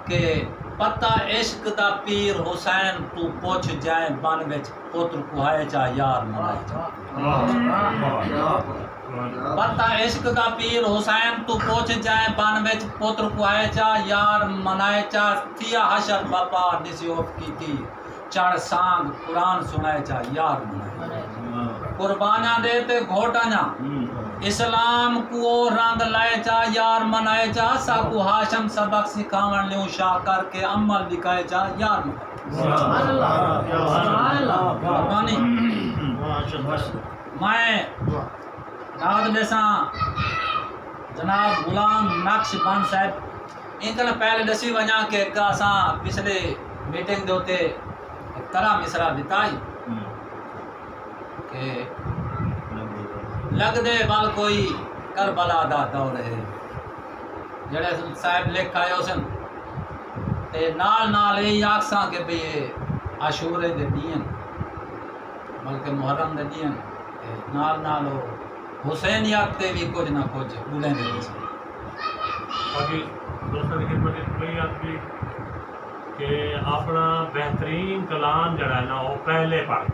کہ پتہ عشق دا پیر حسین تو پوچھ جائیں بن وچ پتر کوہائے چا یار منائے چا پتہ عشق دا پیر حسین تو پوچھ جائیں بن وچ پتر کوہائے چا یار منائے چا تھیا حشر باپا نسیوف کی تھی چڑھ سانگ قرآن سنائے چا یار منائے قربانیاں دے تے گھوٹانیاں اسلام کو رنگ لائے چا یار منائے چا ساکو ہاشم سبق سکھاون لیوں شاہ کر کے عمل دکھائے چا یار منائے میں داد دیساں جناب غلام نقش بند صاحب انکل پہلے دسی ونجا کہ اساں پچھلے میٹنگ دے اوتے طرح مصرا دتائی کہ لگ دے بال کوئی کربلا دا دور ہے جڑے صاحب لکھ آئے سن تے نال نال یہ آکساں کہ بھئی عاشورے دے دین بلکہ محرم دے دین نال نال حسینیات تے بھی کچھ نہ کچھ بولیں دے سن باقی دوستوں کی خدمت کوئی آدمی کہ اپنا بہترین کلام جڑا ہے نا وہ پہلے پڑھ